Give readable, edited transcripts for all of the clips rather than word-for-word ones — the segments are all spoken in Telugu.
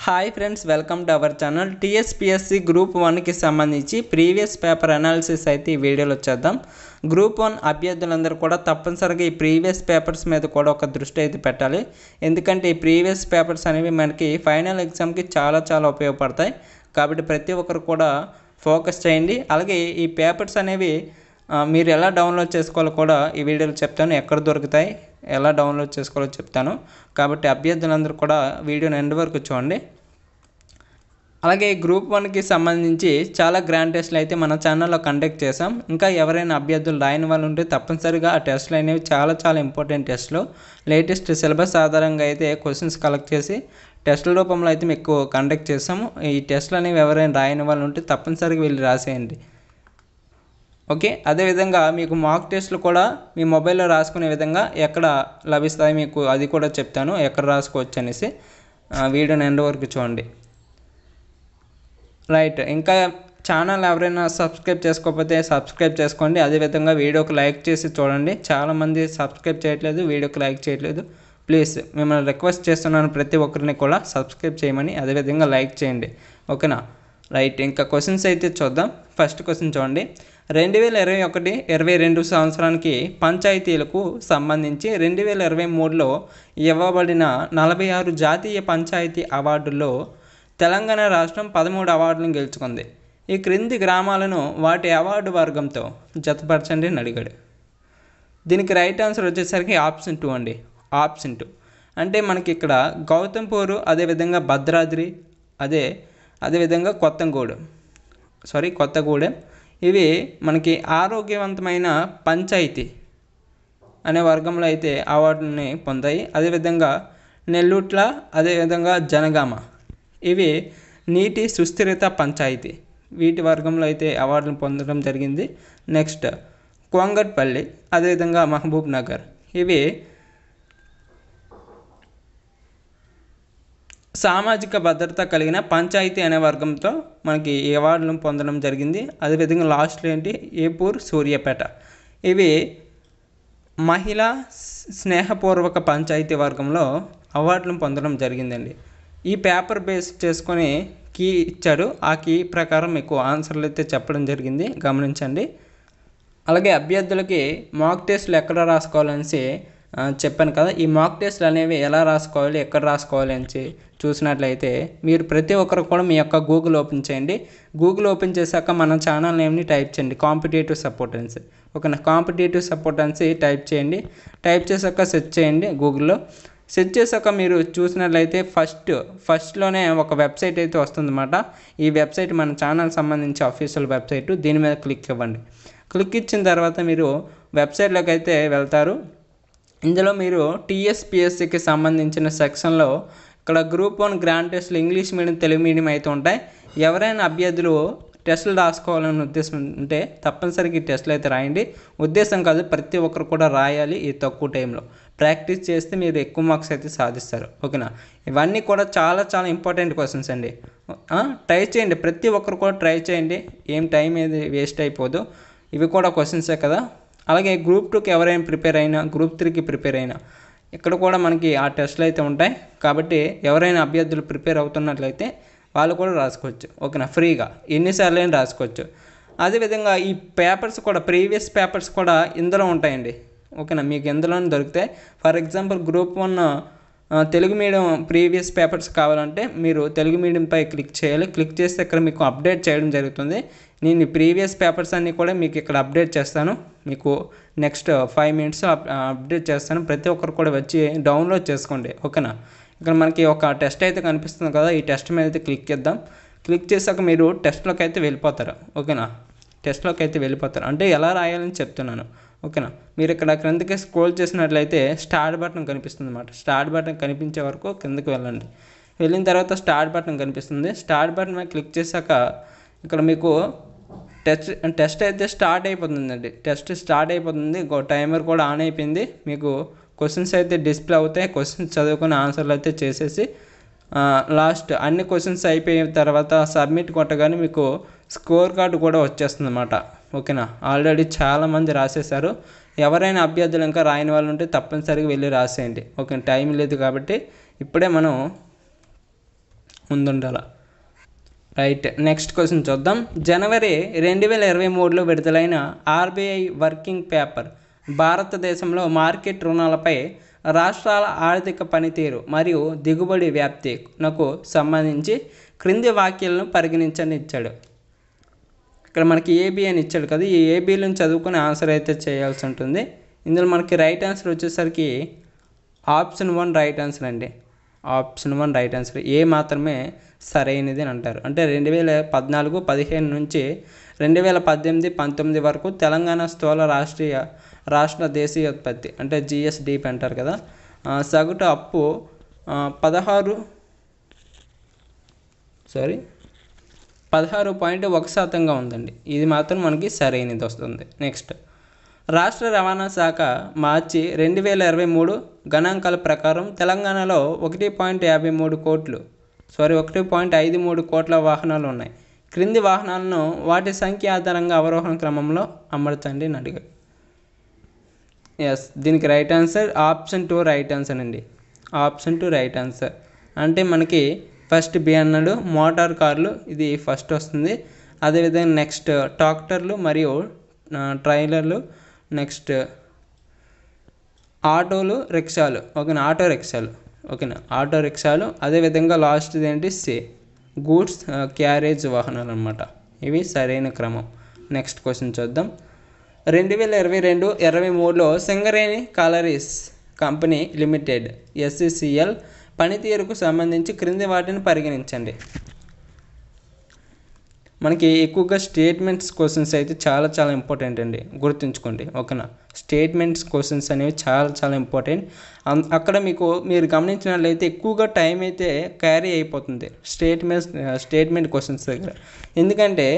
Hi friends, welcome to our channel. TSPSC group 1కి సంబంధించి ప్రీవియస్ పేపర్ అనాలిసిస్ అయితే ఈ వీడియోలో వచ్చేద్దాం. గ్రూప్ 1 అభ్యర్థులందరూ కూడా తప్పనిసరిగా ఈ ప్రీవియస్ పేపర్స్ మీద కూడా ఒక దృష్టి అయితే పెట్టాలి. ఎందుకంటే ఈ ప్రీవియస్ పేపర్స్ అనేవి మనకి ఫైనల్ ఎగ్జామ్కి చాలా ఉపయోగపడతాయి. కాబట్టి ప్రతి ఒక్కరు కూడా ఫోకస్ చేయండి. అలాగే ఈ పేపర్స్ అనేవి మీరు ఎలా డౌన్లోడ్ చేసుకోవాలో కూడా ఈ వీడియోలో చెప్తాను. ఎక్కడ దొరుకుతాయి, ఎలా డౌన్లోడ్ చేసుకోవాలో చెప్తాను. కాబట్టి అభ్యర్థులందరూ కూడా వీడియోని ఎండ్ వరకు చూడండి. అలాగే గ్రూప్ 1కి సంబంధించి చాలా గ్రాండ్ టెస్ట్లు అయితే మన ఛానల్లో కండక్ట్ చేసాం. ఇంకా ఎవరైనా అభ్యర్థులు రాయని వాళ్ళు ఉంటే తప్పనిసరిగా ఆ టెస్ట్లు అనేవి చాలా ఇంపార్టెంట్ టెస్ట్లు. లేటెస్ట్ సిలబస్ ఆధారంగా అయితే క్వశ్చన్స్ కలెక్ట్ చేసి టెస్టుల రూపంలో అయితే మీకు కండక్ట్ చేసాము. ఈ టెస్ట్లు అనేవి ఎవరైనా రాయని వాళ్ళు ఉంటే తప్పనిసరిగా వెళ్ళి రాసేయండి. ఓకే, అదేవిధంగా మీకు మాక్ టెస్ట్లు కూడా మీ మొబైల్లో రాసుకునే విధంగా ఎక్కడ లభిస్తాయి మీకు అది కూడా చెప్తాను, ఎక్కడ రాసుకోవచ్చు అనేసి. వీడియోని ఎండ్ వరకు చూడండి. రైట్, ఇంకా ఛానల్ ఎవరైనా సబ్స్క్రైబ్ చేసుకోకపోతే సబ్స్క్రైబ్ చేసుకోండి. అదేవిధంగా వీడియోకి లైక్ చేసి చూడండి. చాలామంది సబ్స్క్రైబ్ చేయట్లేదు, వీడియోకి లైక్ చేయట్లేదు. ప్లీజ్ మిమ్మల్ని రిక్వెస్ట్ చేస్తున్నాను, ప్రతి ఒక్కరిని కూడా సబ్స్క్రైబ్ చేయమని, అదేవిధంగా లైక్ చేయండి. ఓకేనా? రైట్, ఇంకా క్వశ్చన్స్ అయితే చూద్దాం. ఫస్ట్ క్వశ్చన్ చూడండి. 2021-22 సంవత్సరానికి పంచాయతీలకు సంబంధించి 2023లో ఇవ్వబడిన 46 జాతీయ పంచాయతీ అవార్డుల్లో తెలంగాణ రాష్ట్రం 13 అవార్డులను గెలుచుకుంది. ఈ క్రింది గ్రామాలను వాటి అవార్డు వర్గంతో జతపరచండి అని అడిగాడు. దీనికి రైట్ ఆన్సర్ వచ్చేసరికి ఆప్షన్ 2 అండి. ఆప్షన్ 2 అంటే మనకి ఇక్కడ గౌతంపూరు, అదేవిధంగా భద్రాద్రి, అదేవిధంగా కొత్తగూడెం ఇవి మనకి ఆరోగ్యవంతమైన పంచాయతీ అనే వర్గంలో అయితే అవార్డుని పొందాయి. అదేవిధంగా నెల్లూట్ల, అదేవిధంగా జనగామ ఇవి నీటి సుస్థిరత పంచాయతీ, వీటి వర్గంలో అయితే అవార్డును పొందడం జరిగింది. నెక్స్ట్ కొంగట్పల్లి, అదేవిధంగా మహబూబ్ నగర్ ఇవి సామాజిక భద్రత కలిగిన పంచాయతీ అనే వర్గంతో మనకి ఈ అవార్డులను పొందడం జరిగింది. అదేవిధంగా లాస్ట్లో ఏంటి, ఏపూర్, సూర్యాపేట ఇవి మహిళా స్నేహపూర్వక పంచాయతీ వర్గంలో అవార్డులను పొందడం జరిగిందండి. ఈ పేపర్ బేస్ చేసుకొని కీ ఇచ్చాడు, ఆ కీ ప్రకారం మీకు ఆన్సర్లు అయితే చెప్పడం జరిగింది, గమనించండి. అలాగే అభ్యర్థులకి మాక్ టెస్ట్లు ఎక్కడ రాసుకోవాలనేసి చెప్పాను కదా. ఈ మాక్ టెస్ట్లు అనేవి ఎలా రాసుకోవాలి, ఎక్కడ రాసుకోవాలి అని చూసినట్లయితే మీరు ప్రతి ఒక్కరు కూడా మీ యొక్క గూగుల్ ఓపెన్ చేయండి. గూగుల్ ఓపెన్ చేశాక మన ఛానల్ నేమ్ని టైప్ చేయండి, కాంపిటేటివ్ సపోర్టెన్సీ. ఓకేనా? కాంపిటేటివ్ సపోర్టెన్సీ టైప్ చేయండి. టైప్ చేశాక సెర్చ్ చేయండి గూగుల్లో. సెర్చ్ చేశాక మీరు చూసినట్లయితే ఫస్ట్లోనే ఒక వెబ్సైట్ అయితే వస్తుందన్నమాట. ఈ వెబ్సైట్ మన ఛానల్ సంబంధించి అఫీషియల్ వెబ్సైట్. దీని మీద క్లిక్ ఇవ్వండి. క్లిక్ ఇచ్చిన తర్వాత మీరు వెబ్సైట్లోకి అయితే వెళ్తారు. ఇందులో మీరు టీఎస్పీఎస్సీకి సంబంధించిన సెక్షన్లో ఇక్కడ గ్రూప్ 1 గ్రాండ్ టెస్ట్లు ఇంగ్లీష్ మీడియం, తెలుగు మీడియం అయితే ఉంటాయి. ఎవరైనా అభ్యర్థులు టెస్టులు రాసుకోవాలనే ఉద్దేశం ఉంటే తప్పనిసరిగా ఈ టెస్టులు అయితే రాయండి. ఉద్దేశం కాదు, ప్రతి ఒక్కరు కూడా రాయాలి. ఈ తక్కువ టైంలో ప్రాక్టీస్ చేస్తే మీరు ఎక్కువ మార్క్స్ అయితే సాధిస్తారు. ఓకేనా? ఇవన్నీ కూడా చాలా ఇంపార్టెంట్ క్వశ్చన్స్ అండి. ట్రై చేయండి, ప్రతి ఒక్కరు కూడా ట్రై చేయండి. ఏం టైం ఏది వేస్ట్ అయిపోదు. ఇవి కూడా క్వశ్చన్సే కదా. అలాగే గ్రూప్ 2కి ఎవరైనా ప్రిపేర్ అయినా, గ్రూప్ 3కి ప్రిపేర్ అయినా ఇక్కడ కూడా మనకి ఆ టెస్ట్లు అయితే ఉంటాయి. కాబట్టి ఎవరైనా అభ్యర్థులు ప్రిపేర్ అవుతున్నట్లయితే వాళ్ళు కూడా రాసుకోవచ్చు. ఓకేనా? ఫ్రీగా ఎన్నిసార్లు అయినా రాసుకోవచ్చు. అదేవిధంగా ఈ పేపర్స్ కూడా, ప్రీవియస్ పేపర్స్ కూడా ఇందులో ఉంటాయండి. ఓకేనా? మీకు ఇందులోనే దొరుకుతాయి. For example group 1 Telugu medium previous papers కావాలంటే మీరు తెలుగు మీడియంపై క్లిక్ చేయాలి. క్లిక్ చేస్తే ఇక్కడ మీకు అప్డేట్ చేయడం జరుగుతుంది. నేను ఈ ప్రీవియస్ పేపర్స్ అన్నీ కూడా మీకు ఇక్కడ అప్డేట్ చేస్తాను. మీకు నెక్స్ట్ 5 మినిట్స్ అప్డేట్ చేస్తాను. ప్రతి ఒక్కరు కూడా వచ్చి డౌన్లోడ్ చేసుకోండి. ఓకేనా? ఇక్కడ మనకి ఒక టెస్ట్ అయితే కనిపిస్తుంది కదా, ఈ టెస్ట్ మీద అయితే క్లిక్ చేద్దాం. క్లిక్ చేశాక మీరు టెస్ట్లోకి అయితే వెళ్ళిపోతారు. ఓకేనా? టెస్ట్లోకి అయితే వెళ్ళిపోతారు అంటే ఎలా రాయాలని చెప్తున్నాను. ఓకేనా? మీరు ఇక్కడ క్రిందకి స్క్రోల్ చేసినట్లయితే స్టార్ట్ బటన్ కనిపిస్తుంది అన్నమాట. స్టార్ట్ బటన్ కనిపించే వరకు కిందకి వెళ్ళండి. వెళ్ళిన తర్వాత స్టార్ట్ బటన్ కనిపిస్తుంది. స్టార్ట్ బటన్ మీద క్లిక్ చేశాక ఇక్కడ మీకు టెస్ట్ అయితే స్టార్ట్ అయిపోతుందండి. టెస్ట్ స్టార్ట్ అయిపోతుంది. టైమర్ కూడా ఆన్ అయిపోయింది. మీకు క్వశ్చన్స్ అయితే డిస్ప్లే అవుతాయి. క్వశ్చన్స్ చదువుకుని ఆన్సర్లు అయితే చేసేసి లాస్ట్ అన్ని క్వశ్చన్స్ అయిపోయిన తర్వాత సబ్మిట్ కొట్టగానే మీకు స్కోర్ కార్డు కూడా వచ్చేస్తుంది అన్నమాట. ఓకేనా? ఆల్రెడీ చాలామంది రాసేసారు. ఎవరైనా అభ్యర్థులు ఇంకా రాయని వాళ్ళు ఉంటే తప్పనిసరిగా వెళ్ళి రాసేయండి. ఓకే, టైం లేదు కాబట్టి ఇప్పుడే మనం ముందుండాల. రైట్, నెక్స్ట్ క్వశ్చన్ చూద్దాం. జనవరి 2023లో విడుదలైన ఆర్బీఐ వర్కింగ్ పేపర్ భారతదేశంలో మార్కెట్ రుణాలపై రాష్ట్రాల ఆర్థిక పనితీరు మరియు దిగుబడి వ్యాప్తికు సంబంధించి క్రింది వాక్యాలను పరిగణించండి ఇచ్చాడు. ఇక్కడ మనకి ఏబీ అని ఇచ్చాడు కదా, ఈ ఏబీలను చదువుకుని ఆన్సర్ అయితే చేయాల్సి ఉంటుంది. ఇందులో మనకి రైట్ ఆన్సర్ వచ్చేసరికి ఆప్షన్ 1 రైట్ ఆన్సర్ అండి. Option 1 right answer. ఏ మాత్రమే సరైనది అని అంటారు. అంటే 2014-15 నుంచి 2018-19 వరకు తెలంగాణ స్థూల రాష్ట్ర దేశీయ ఉత్పత్తి అంటే జిఎస్డిపి అంటారు కదా, సగటు అప్పు 16.1% ఉందండి. ఇది మాత్రం మనకి సరైనది వస్తుంది. నెక్స్ట్, రాష్ట్ర రవాణా శాఖ మార్చి 2023 గణాంకాల ప్రకారం తెలంగాణలో 1.53 కోట్ల వాహనాలు ఉన్నాయి. క్రింది వాహనాలను వాటి సంఖ్య ఆధారంగా అవరోహణ క్రమంలో అమర్చండి అని అడిగాడు. ఎస్, దీనికి right answer option 2 right answer అండి. Option 2 right answer. అంటే మనకి ఫస్ట్ బి అన్నాడు, మోటార్ కార్లు ఇది ఫస్ట్ వస్తుంది. అదేవిధంగా నెక్స్ట్ ట్రాక్టర్లు మరియు ట్రైలర్లు, నెక్స్ట్ ఆటోలు, రిక్షాలు. ఓకేనా, ఆటో రిక్షాలు. అదేవిధంగా లాస్ట్ ఏంటి సి గూడ్స్ క్యారేజ్ వాహనాలు అనమాట. ఇవి సరైన క్రమం. నెక్స్ట్ క్వశ్చన్ చూద్దాం. 2022-23లో Singareni collieries company limited SCCL పనితీరుకు సంబంధించి క్రింది వాటిని పరిగణించండి. మనకి ఎక్కువగా స్టేట్మెంట్స్ క్వశ్చన్స్ అయితే చాలా ఇంపార్టెంట్ అండి, గుర్తుంచుకోండి. ఓకేనా, స్టేట్మెంట్స్ క్వశ్చన్స్ అనేవి చాలా ఇంపార్టెంట్. అక్కడ మీరు గమనించినట్లయితే ఎక్కువగా టైం అయితే క్యారీ అయిపోతుంది స్టేట్మెంట్ క్వశ్చన్స్ దగ్గర. ఎందుకంటే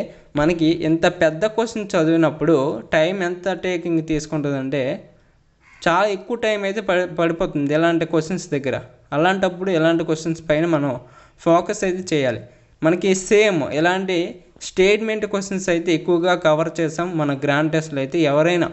మనకి ఎంత పెద్ద క్వశ్చన్ చదివినప్పుడు టైం ఎంత టేకింగ్ తీసుకుంటుందంటే చాలా ఎక్కువ టైం అయితే పడిపోతుంది ఎలాంటి క్వశ్చన్స్ దగ్గర. అలాంటప్పుడు ఎలాంటి క్వశ్చన్స్ పైన మనం ఫోకస్ అయితే చేయాలి. మనకి సేమ్ ఎలాంటి స్టేట్మెంట్ క్వశ్చన్స్ అయితే ఎక్కువగా కవర్ చేసాం మన గ్రాండ్ టెస్ట్లో. అయితే ఎవరైనా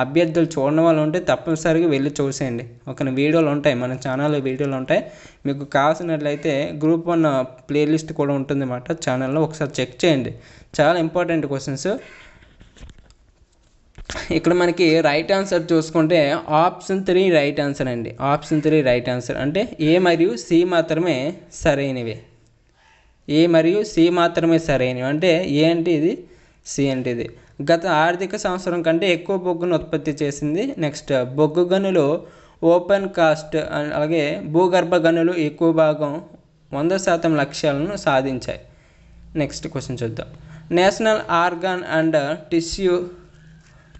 అభ్యర్థులు చూడని వాళ్ళు ఉంటే తప్పనిసరిగా వెళ్ళి చూసేయండి. ఒక వీడియోలు ఉంటాయి, మన ఛానల్లో వీడియోలు ఉంటాయి. మీకు కావాల్సినట్లయితే గ్రూప్ 1 ప్లేలిస్ట్ కూడా ఉంటుంది అన్నమాట ఛానల్లో, ఒకసారి చెక్ చేయండి. చాలా ఇంపార్టెంట్ క్వశ్చన్స్. ఇక్కడ మనకి రైట్ ఆన్సర్ చూసుకుంటే ఆప్షన్ 3 రైట్ ఆన్సర్ అండి. Option 3 right answer. అంటే ఏ మరియు సి మాత్రమే సరైనవి. ఏ మరియు సి మాత్రమే సరైనవి. అంటే ఏ అంటే ఇది, సి అంటే ఇది. గత ఆర్థిక సంవత్సరం కంటే ఎక్కువ బొగ్గును ఉత్పత్తి చేసింది. నెక్స్ట్, బొగ్గు గనులు ఓపెన్ కాస్ట్ అలాగే భూగర్భ గనులు ఎక్కువ భాగం 100% లక్ష్యాలను సాధించాయి. నెక్స్ట్ క్వశ్చన్ చూద్దాం. National organ and tissue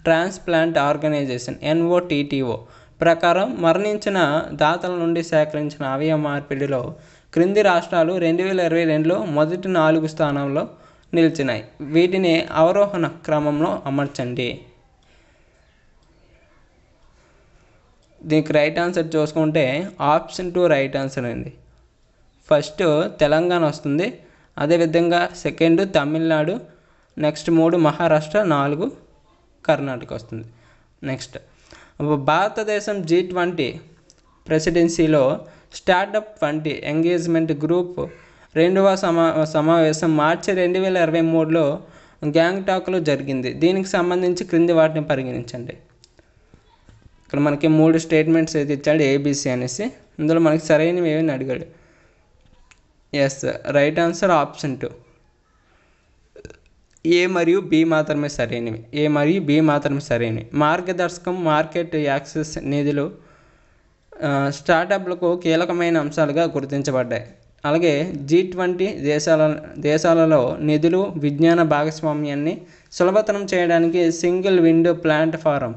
transplant organisation NOTTO ప్రకారం మరణించిన దాతల నుండి సేకరించిన అవయవ మార్పిడిలో క్రింది రాష్ట్రాలు 2022లో మొదటి 4 స్థానంలో నిలిచినాయి. వీటిని అవరోహణ క్రమంలో అమర్చండి. దీనికి రైట్ ఆన్సర్ చూసుకుంటే ఆప్షన్ 2 రైట్ ఆన్సర్ అండి. ఫస్ట్ తెలంగాణ వస్తుంది, అదేవిధంగా సెకండ్ తమిళనాడు, నెక్స్ట్ 3 మహారాష్ట్ర, 4 కర్ణాటక వస్తుంది. నెక్స్ట్, భారతదేశం G20 ప్రెసిడెన్సీలో స్టార్టప్ 20 ఎంగేజ్మెంట్ గ్రూప్ 2వ సమావేశం మార్చి 2023లో గ్యాంగ్టాక్లో జరిగింది. దీనికి సంబంధించి క్రింది వాటిని పరిగణించండి. ఇక్కడ మనకి 3 స్టేట్మెంట్స్ అయితే ఇచ్చాడు ABC అనేసి. ఇందులో మనకి సరైనవి ఏమని అడిగాడు. ఎస్, రైట్ ఆన్సర్ ఆప్షన్ 2 ఏ మరియు బి మాత్రమే సరైనవి. మార్గదర్శకం, మార్కెట్ యాక్సెస్ నిధులు స్టార్టప్లకు కీలకమైన అంశాలుగా గుర్తించబడ్డాయి. అలాగే G20 దేశాలలో నిధులు, విజ్ఞాన భాగస్వామ్యాన్ని సులభతరం చేయడానికి సింగిల్ విండో ప్లాట్ఫారం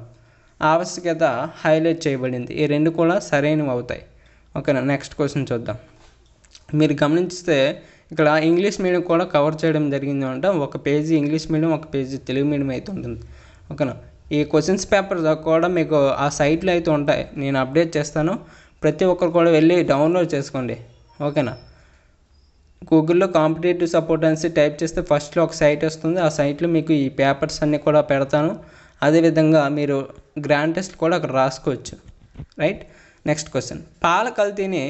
ఆవశ్యకత హైలైట్ చేయబడింది. ఈ 2 కూడా సరైనవి అవుతాయి. ఓకేనా, నెక్స్ట్ క్వశ్చన్ చూద్దాం. మీరు గమనిస్తే ఇక్కడ ఇంగ్లీష్ మీడియం కూడా కవర్ చేయడం జరిగింది అంట. ఒక పేజీ ఇంగ్లీష్ మీడియం, ఒక పేజీ తెలుగు మీడియం అయితే ఉంటుంది. ఓకేనా, ఈ క్వశ్చన్స్ పేపర్ కూడా మీకు ఆ సైట్లో అయితే ఉంటాయి, నేను అప్డేట్ చేస్తాను. ప్రతి ఒక్కరు కూడా వెళ్ళి డౌన్లోడ్ చేసుకోండి. ఓకేనా, గూగుల్లో కాంపిటేటివ్ సపోర్ట్ అనేసి టైప్ చేస్తే ఫస్ట్లో ఒక సైట్ వస్తుంది. ఆ సైట్లో మీకు ఈ పేపర్స్ అన్నీ కూడా పెడతాను. అదేవిధంగా మీరు గ్రాండ్ టెస్ట్ కూడా అక్కడ రాసుకోవచ్చు. Right, next question. పాల కల్తీని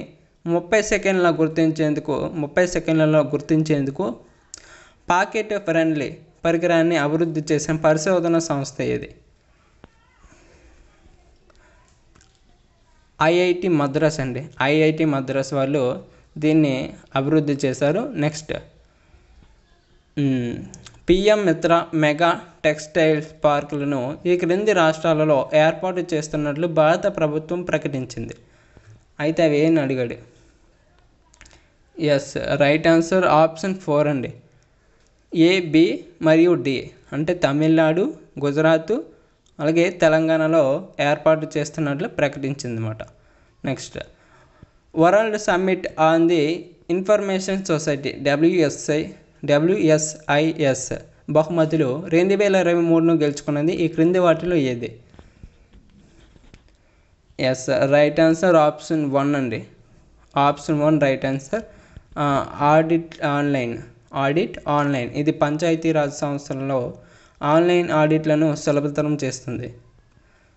30 సెకండ్లలో గుర్తించేందుకు పాకెట్ ఫ్రెండ్లీ పరికరాన్ని అభివృద్ధి చేసిన పరిశోధన సంస్థ ఇది. ఐఐటి మద్రాస్ అండి. ఐఐటి మద్రాస్ వాళ్ళు దీన్ని అభివృద్ధి చేశారు. నెక్స్ట్ పిఎం మిత్ర మెగా టెక్స్టైల్స్ పార్కులను ఈ క్రింది రాష్ట్రాలలో ఏర్పాటు చేస్తున్నట్లు భారత ప్రభుత్వం ప్రకటించింది. అయితే అవి ఏం అడిగాడు? ఎస్, రైట్ ఆన్సర్ ఆప్షన్ 4 అండి. ఏ, బి మరియు డి అంటే తమిళనాడు, గుజరాత్ అలాగే తెలంగాణలో ఏర్పాటు చేస్తున్నట్లు ప్రకటించింది అన్నమాట. Next world summit on the information society WSIS బహుమతులు 2023ను గెలుచుకున్నది ఈ క్రింది వాటిలో ఏది? ఎస్, రైట్ ఆన్సర్ ఆప్షన్ 1 అండి. Option 1 right answer. Audit online ఇది పంచాయతీరాజ్ సంస్థలలో ఆన్లైన్ ఆడిట్లను సులభతరం చేస్తుంది.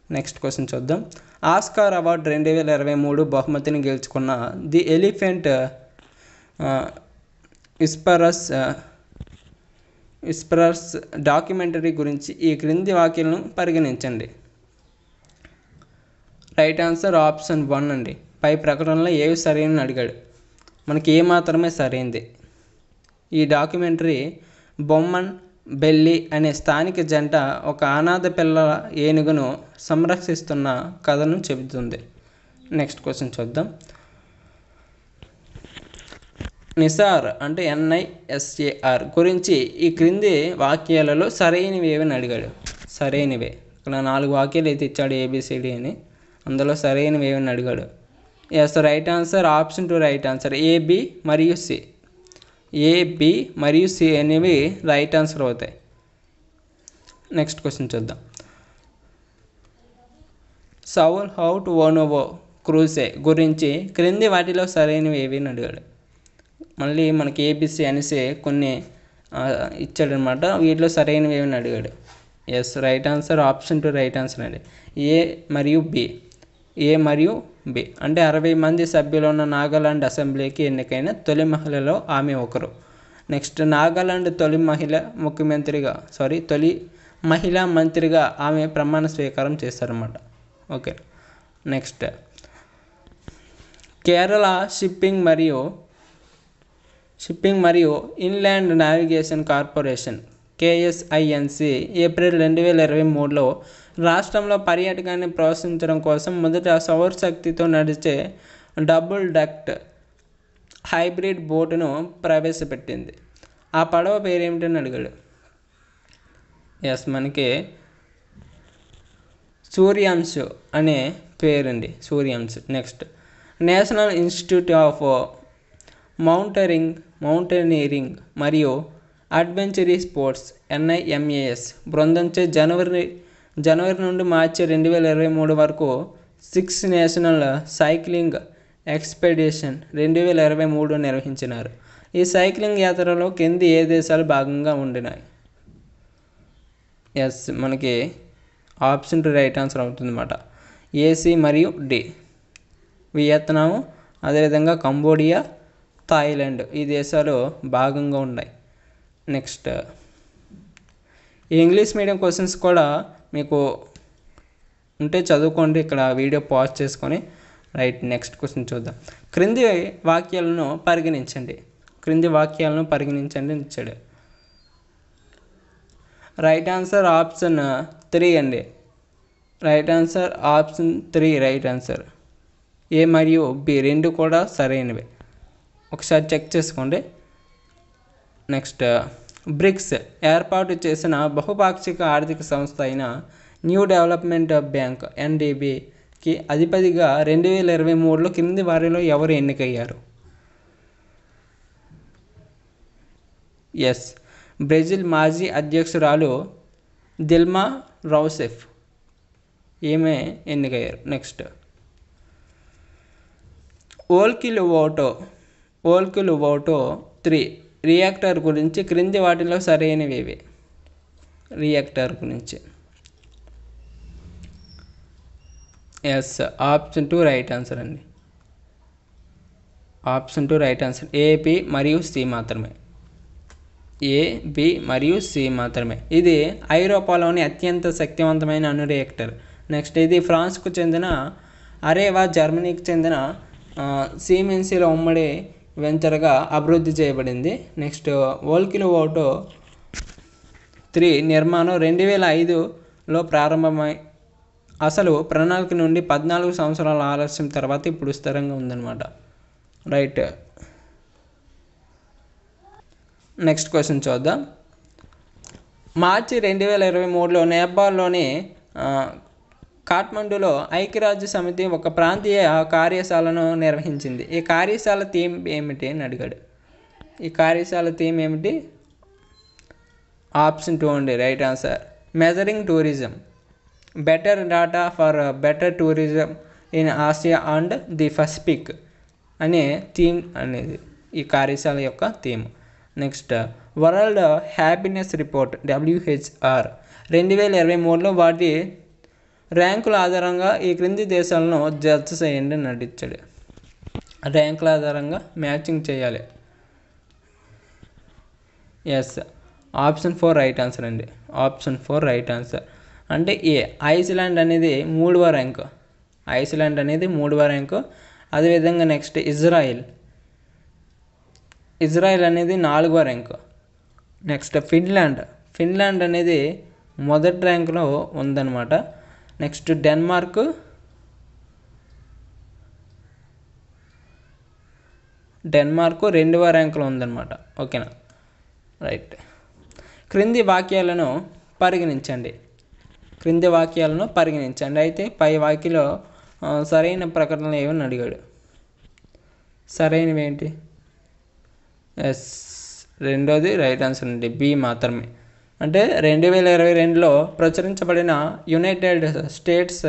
నెక్స్ట్ క్వశ్చన్ చూద్దాం. ఆస్కార్ అవార్డు 2023 బహుమతిని గెలుచుకున్న ది ఎలిఫెంట్ విస్పరర్స్ డాక్యుమెంటరీ గురించి ఈ క్రింది వాక్యాలను పరిగణించండి. రైట్ ఆన్సర్ ఆప్షన్ 1 అండి. పై ప్రకటనలో ఏవి సరైనని అడిగాడు. మనకి ఏ మాత్రమే సరైంది. ఈ డాక్యుమెంటరీ బొమ్మన్ బెల్లి అనే స్థానిక జంట ఒక అనాథ పిల్లల ఏనుగును సంరక్షిస్తున్న కథను చెబుతుంది. నెక్స్ట్ క్వశ్చన్ చూద్దాం. నిసార్ అంటే NISAR గురించి ఈ క్రింది వాక్యాలలో సరైనవి ఏవని అడిగాడు. సరైనవే. ఇక్కడ 4 వాక్యాలు అయితే ఇచ్చాడు ABCD అని. అందులో సరైనవి ఏవని అడిగాడు. Yes, right answer option 2 right answer. A, B మరియు C. A, B మరియు C అనేవి రైట్ ఆన్సర్ అవుతాయి. నెక్స్ట్ క్వశ్చన్ చూద్దాం. సౌల్ హౌట్ ఓనోవో క్రూసే గురించి క్రింది వాటిలో సరైనవి ఏవి అని అడిగాడు. మళ్ళీ మనకి ABC అనేసి కొన్ని ఇచ్చాడనమాట. వీటిలో సరైనవి ఏమని అడిగాడు. Yes, right answer option 2 right answer అండి. A మరియు B అంటే 60 మంది సభ్యులు ఉన్న నాగాలాండ్ అసెంబ్లీకి ఎన్నికైన తొలి మహిళలో ఆమె ఒకరు. నెక్స్ట్ నాగాలాండ్ తొలి మహిళా మంత్రిగా ఆమె ప్రమాణ స్వీకారం చేశారన్నమాట. ఓకే. నెక్స్ట్ కేరళ షిప్పింగ్ మరియు inland navigation corporation KSINC April 2023లో రాష్ట్రంలో పర్యాటకాన్ని ప్రోత్సహించడం కోసం మొదట సౌరశక్తితో నడిచే డబుల్ డెక్డ్ హైబ్రిడ్ బోటును ప్రవేశపెట్టింది. ఆ పడవ పేరు ఏమిటని అడిగాడు. ఎస్, మనకి సూర్యాంశ్ అనే పేరండి. Suryansh. Next national institute of mountaineering మరియు అడ్వెంచరీ స్పోర్ట్స్ NIMAS బృందంచే జనవరి నుండి మార్చి 2023 వరకు 6 నేషనల్ సైక్లింగ్ ఎక్స్పెడిషన్ 2023 నిర్వహించినారు. ఈ సైక్లింగ్ యాత్రలో కింది ఏ దేశాలు భాగంగా ఉండినాయి. ఎస్, మనకి ఆప్షన్ 2 రైట్ ఆన్సర్ అవుతుందన్నమాట. AC మరియు D వియత్నాం, అదేవిధంగా కంబోడియా, థాయిలాండ్ ఈ దేశాలు భాగంగా ఉన్నాయి. నెక్స్ట్ ఇంగ్లీష్ మీడియం క్వశ్చన్స్ కూడా మీకు ఉంటే చదువుకోండి. ఇక్కడ వీడియో పాజ్ చేసుకొని. రైట్, నెక్స్ట్ క్వశ్చన్ చూద్దాం. క్రింది వాక్యాలను పరిగణించండి ఇచ్చాడు. రైట్ ఆన్సర్ ఆప్షన్ 3 అండి. Right answer option 3 right answer. A మరియు B రెండు కూడా సరైనవే. ఒకసారి చెక్ చేసుకోండి. నెక్స్ట్ బ్రిక్స్ ఏర్పాటు చేసిన బహుపాక్షిక ఆర్థిక సంస్థ అయిన న్యూ డెవలప్మెంట్ బ్యాంక్ NDBకి అధిపతిగా 2023లో కింది వారిలో ఎవరు ఎన్నికయ్యారు. ఎస్, బ్రెజిల్ మాజీ అధ్యక్షురాలు దిల్మా రౌసెఫ్ ఈమె ఎన్నికయ్యారు. నెక్స్ట్ ఓల్కిలువోటో 3 రియాక్టర్ గురించి క్రింది వాటిలో సరైనవి. రియాక్టర్ గురించి ఎస్, ఆప్షన్ 2 రైట్ ఆన్సర్ అండి. Option 2 right answer. A, B మరియు సి మాత్రమే. ఏ, బి మరియు సి మాత్రమే. ఇది ఐరోపాలోని అత్యంత శక్తివంతమైన అణు రియాక్టర్. నెక్స్ట్ ఇది ఫ్రాన్స్కు చెందిన అరేవా, జర్మనీకి చెందిన సిమెన్స్ల ఉమ్మడి వెంచర్గా అభివృద్ధి చేయబడింది. నెక్స్ట్ వోల్కినోవోటో 3 నిర్మాణం 2005లో ప్రారంభమై అసలు ప్రణాళిక నుండి 14 సంవత్సరాల ఆలస్యం తర్వాత ఇప్పుడు స్థిరంగా ఉందన్నమాట. రైట్. నెక్స్ట్ క్వశ్చన్ చూద్దాం. మార్చి 2023లో నేపాల్లోని కాఠ్మండూలో ఐక్యరాజ్య సమితి ఒక ప్రాంతీయ కార్యశాలను నిర్వహించింది. ఈ కార్యశాల థీమ్ ఏమిటి అని అడిగాడు. ఈ కార్యశాల థీమ్ ఏమిటి? ఆప్షన్ 2 అండి right answer. Measuring tourism, better data for better tourism in Asia and the Pacific అనే థీమ్ అనేది ఈ కార్యశాల యొక్క theme. Next world happiness report WHR 2023లో వాటి ర్యాంకుల ఆధారంగా ఈ క్రింది దేశాలను జడ్జ్ చేయండి అని అడిగాడు. ర్యాంకుల ఆధారంగా మ్యాచింగ్ చేయాలి. ఎస్, ఆప్షన్ 4 రైట్ ఆన్సర్ అండి. Option 4 right answer. అంటే ఏ, ఐస్లాండ్ అనేది 3వ ర్యాంకు. ఐస్లాండ్ అనేది 3వ ర్యాంకు. అదేవిధంగా నెక్స్ట్ ఇజ్రాయిల్ అనేది 4వ ర్యాంకు. నెక్స్ట్ ఫిన్లాండ్ అనేది మొదటి ర్యాంకులో ఉందన్నమాట. నెక్స్ట్ డెన్మార్క్ 2వ ర్యాంకులో ఉందన్నమాట. ఓకేనా, రైట్. క్రింది వాక్యాలను పరిగణించండి. అయితే పై వాక్యలో సరైన ప్రకటనలు ఏమని అడిగాడు. సరైనవి ఏంటి? ఎస్, రెండోది రైట్ ఆన్సర్ అండి, బి మాత్రమే. అంటే 2022లో ప్రచురించబడిన United states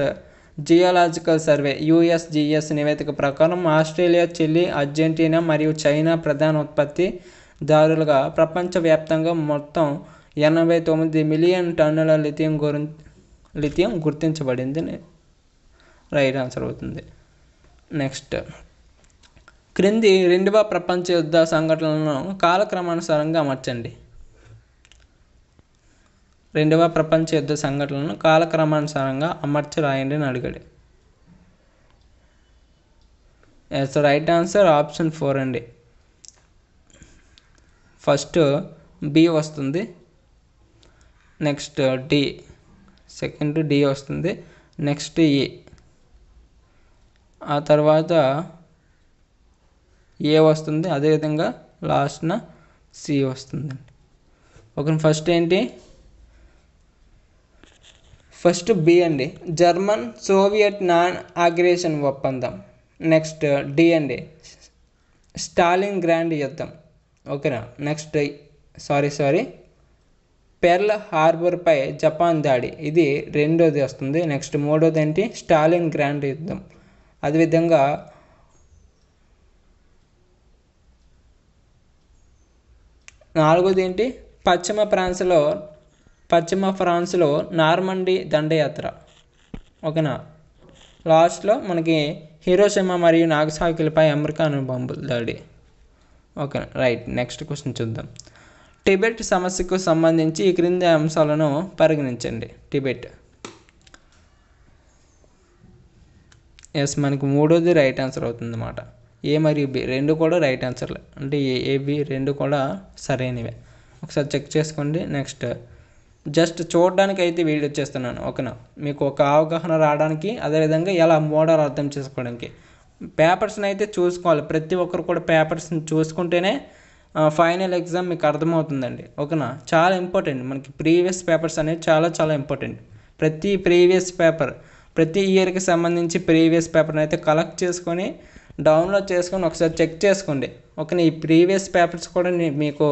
geological survey USGS నివేదిక ప్రకారం ఆస్ట్రేలియా, చిలీ, అర్జెంటీనా మరియు చైనా ప్రధాన ఉత్పత్తిదారులుగా ప్రపంచవ్యాప్తంగా మొత్తం 89 మిలియన్ టన్నుల లిథియం గుర్తించబడింది. రైట్ ఆన్సర్ అవుతుంది. నెక్స్ట్ క్రింది 2వ ప్రపంచ యుద్ధ సంఘటనలను కాలక్రమానుసారంగా అమర్చండి. 2వ ప్రపంచ యుద్ధ సంఘటనలను కాలక్రమానుసారంగా అమర్చి రాయండి అని అడిగాడు. ఎస్, రైట్ ఆన్సర్ ఆప్షన్ 4 అండి. ఫస్ట్ బి వస్తుంది, నెక్స్ట్ డి, సెకండ్ డి వస్తుంది, నెక్స్ట్ ఏ, ఆ తర్వాత ఏ వస్తుంది, అదేవిధంగా లాస్ట్న సి వస్తుందండి. ఓకే, ఫస్ట్ ఏంటి? ఫస్ట్ బి అండి, జర్మన్ సోవియట్ నాన్ అగ్రెషన్ ఒప్పందం. నెక్స్ట్ డి అండి, స్టాలిన్ గ్రాండ్ యుద్ధం. ఓకేనా. నెక్స్ట్ పెర్ల్ హార్బర్పై జపాన్ దాడి, ఇది రెండోది వస్తుంది. నెక్స్ట్ మూడోది ఏంటి? స్టాలిన్ గ్రాండ్ యుద్ధం. అదేవిధంగా నాలుగోది ఏంటి? పశ్చిమ ఫ్రాన్స్లో నార్మండీ దండయాత్ర. ఓకేనా. లాస్ట్లో మనకి హిరోషిమా మరియు నాగసాకిలపై అమెరికా అణు బాంబుల దాడి. Okay, right. నెక్స్ట్ క్వశ్చన్ చూద్దాం. టిబెట్ సమస్యకు సంబంధించి ఈ క్రింది అంశాలను పరిగణించండి. టిబెట్. ఎస్, మనకి మూడోది రైట్ ఆన్సర్ అవుతుంది అన్నమాట. ఏ మరియు బి రెండు కూడా రైట్ ఆన్సర్లే, అంటే ఏ బి రెండు కూడా సరైనవే. ఒకసారి చెక్ చేసుకోండి. నెక్స్ట్ జస్ట్ చూడడానికి అయితే వీడియో చేస్తున్నాను. ఓకేనా, మీకు ఒక అవగాహన రావడానికి, అదేవిధంగా ఎలా మోడల్ అర్థం చేసుకోవడానికి. పేపర్స్ని అయితే చూసుకోవాలి. ప్రతి ఒక్కరు కూడా పేపర్స్ని చూసుకుంటేనే ఫైనల్ ఎగ్జామ్ మీకు అర్థమవుతుందండి. ఓకేనా, చాలా ఇంపార్టెంట్. మనకి ప్రీవియస్ పేపర్స్ అనేవి చాలా చాలా ఇంపార్టెంట్. ప్రతి ఇయర్కి సంబంధించి ప్రీవియస్ పేపర్ని అయితే కలెక్ట్ చేసుకొని డౌన్లోడ్ చేసుకొని ఒకసారి చెక్ చేసుకోండి. ఓకేనా, ఈ ప్రీవియస్ పేపర్స్ కూడా మీకు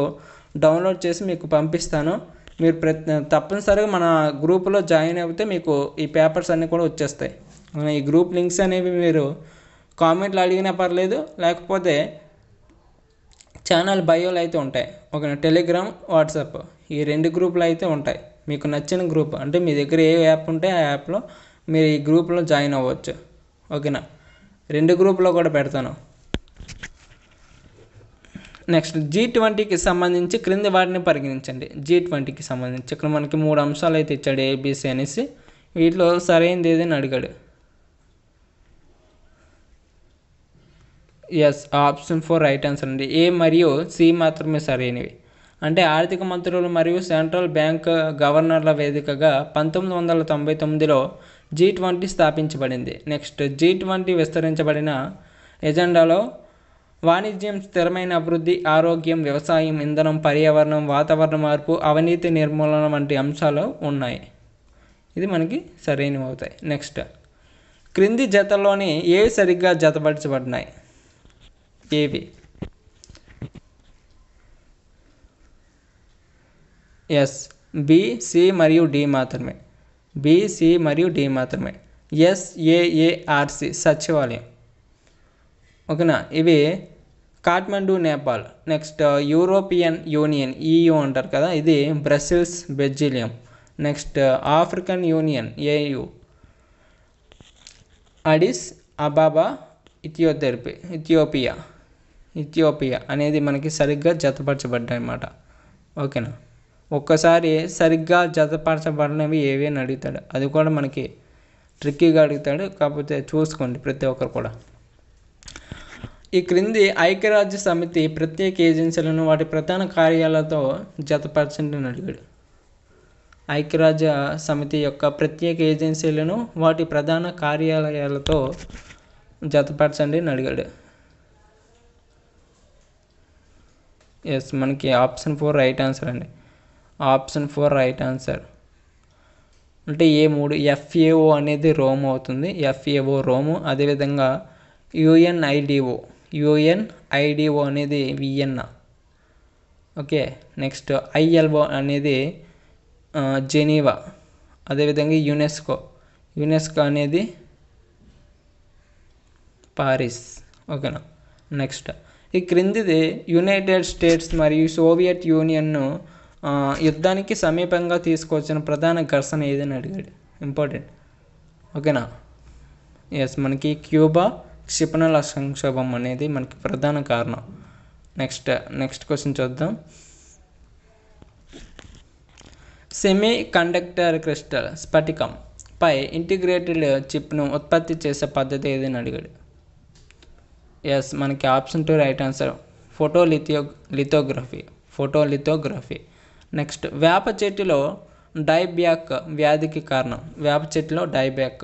డౌన్లోడ్ చేసి మీకు పంపిస్తాను. మీరు తప్పనిసరిగా మన గ్రూపులో జాయిన్ అయితే మీకు ఈ పేపర్స్ అన్నీ కూడా వచ్చేస్తాయి. ఈ గ్రూప్ లింక్స్ అనేవి మీరు కామెంట్లు అడిగినా పర్లేదు, లేకపోతే ఛానల్ బయోలు అయితే ఉంటాయి. ఓకేనా, టెలిగ్రామ్, వాట్సాప్ ఈ రెండు గ్రూపులు అయితే ఉంటాయి. మీకు నచ్చిన గ్రూప్ అంటే మీ దగ్గర ఏ యాప్ ఉంటే ఆ యాప్లో మీరు ఈ గ్రూప్లో జాయిన్ అవ్వచ్చు. ఓకేనా, రెండు గ్రూపులో కూడా పెడతాను. నెక్స్ట్ G20కి సంబంధించి క్రింది వాటిని పరిగణించండి. G20కి సంబంధించి ఇక్కడ మనకి 3 అంశాలు అయితే ఇచ్చాడు ABC అనేసి. వీటిలో సరైనది ఏదని అడిగాడు. ఎస్, ఆప్షన్ 4 రైట్ ఆన్సర్ అండి. A మరియు C మాత్రమే సరైనవి. అంటే ఆర్థిక మంత్రులు మరియు సెంట్రల్ బ్యాంక్ గవర్నర్ల వేదికగా 1999లో G20 స్థాపించబడింది. నెక్స్ట్ G20 విస్తరించబడిన ఎజెండాలో వాణిజ్యం, స్థిరమైన అభివృద్ధి, ఆరోగ్యం, వ్యవసాయం, ఇంధనం, పర్యావరణం, వాతావరణ మార్పు, అవినీతి నిర్మూలన వంటి అంశాలు ఉన్నాయి. ఇది మనకి సరైనవి అవుతాయి. నెక్స్ట్ క్రింది జతల్లోని ఏవి సరిగ్గా జతపరచబడినాయి? ఏవి? ఎస్, B, C మరియు D మాత్రమే. B, C మరియు D మాత్రమే. SAARC సచివాలయం. ఓకేనా? ఇవి Kathmandu, Nepal. Next European union EU అంటారు కదా, ఇది Brussels, Belgium. Next African union AU అడిస్ అబాబా, Ethiopia అనేది మనకి సరిగ్గా జతపరచబడ్డాయి అన్నమాట. ఓకేనా? ఒక్కసారి సరిగ్గా జతపరచబడినవి ఏవి అని అడుగుతాడు. అది కూడా మనకి ట్రిక్కీగా అడుగుతాడు, కాకపోతే చూసుకోండి ప్రతి ఒక్కరు కూడా. ఈ క్రింది ఐక్యరాజ్య సమితి ప్రత్యేక ఏజెన్సీలను వాటి ప్రధాన కార్యాలయాలతో జతపరచండి అని అడిగాడు. ఐక్యరాజ్య సమితి యొక్క ప్రత్యేక ఏజెన్సీలను వాటి ప్రధాన కార్యాలయాలతో జతపరచండి అని అడిగాడు. ఎస్, మనకి ఆప్షన్ 4 రైట్ ఆన్సర్ అండి. Option 4 right answer. అంటే A3 FAO అనేది రోమ్ అవుతుంది. FAO Rome. అదేవిధంగా UNIDO అనేది వియన్నా. ఓకే. నెక్స్ట్ ILO అనేది జెనీవా. అదేవిధంగా యునెస్కో అనేది పారిస్. ఓకేనా? నెక్స్ట్ ఈ క్రిందిది యునైటెడ్ స్టేట్స్ మరియు సోవియట్ యూనియన్ను యుద్ధానికి సమీపంగా తీసుకొచ్చిన ప్రధాన ఘర్షణ ఏదని అడిగాడు. ఇంపార్టెంట్. ఓకేనా? ఎస్, మనకి క్యూబా క్షిపణుల సంక్షోభం అనేది మనకి ప్రధాన కారణం. నెక్స్ట్ క్వశ్చన్ చూద్దాం. సెమీ కండక్టర్ క్రిస్టల్ స్ఫటికం పై ఇంటిగ్రేటెడ్ చిప్ను ఉత్పత్తి చేసే పద్ధతి ఏదని అడిగాడు. ఎస్, మనకి option 2 right answer. Photolithography. Next వేప చెట్టులో డైబ్యాక్ వ్యాధికి కారణం. వేప చెట్టులో డైబ్యాక్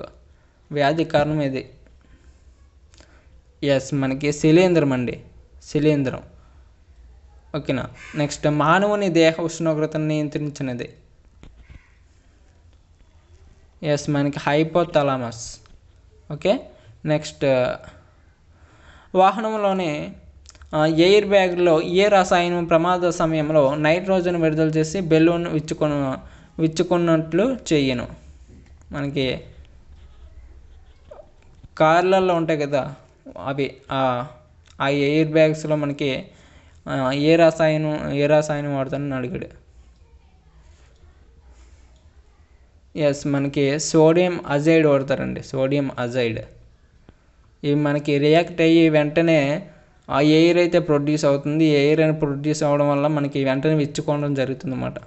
వ్యాధి కారణం ఇది. ఎస్, మనకి శిలీంధ్రం. ఓకేనా? నెక్స్ట్ మానవుని దేహ ఉష్ణోగ్రతను నియంత్రించినది. ఎస్, మనకి హైపోథాలమస్. ఓకే. నెక్స్ట్ వాహనంలోనే ఎయిర్ బ్యాగ్లో ఏ రసాయనం ప్రమాద సమయంలో నైట్రోజన్ విడుదల చేసి బెలూన్ విచ్చుకున్నట్లు చేయను? మనకి కార్లలో ఉంటాయి కదా అవి, ఆ ఎయిర్ బ్యాగ్స్లో మనకి ఏ రసాయనం వాడతానని అడిగాడు. ఎస్, మనకి సోడియం అజైడ్ వాడతారండి. ఇవి మనకి రియాక్ట్ అయ్యి వెంటనే ఆ ఎయిర్ అయితే ప్రొడ్యూస్ అవుతుంది. ఎయిర్ అని ప్రొడ్యూస్ అవ్వడం వల్ల మనకి వెంటనే విచ్చుకోవడం జరుగుతుంది అన్నమాట.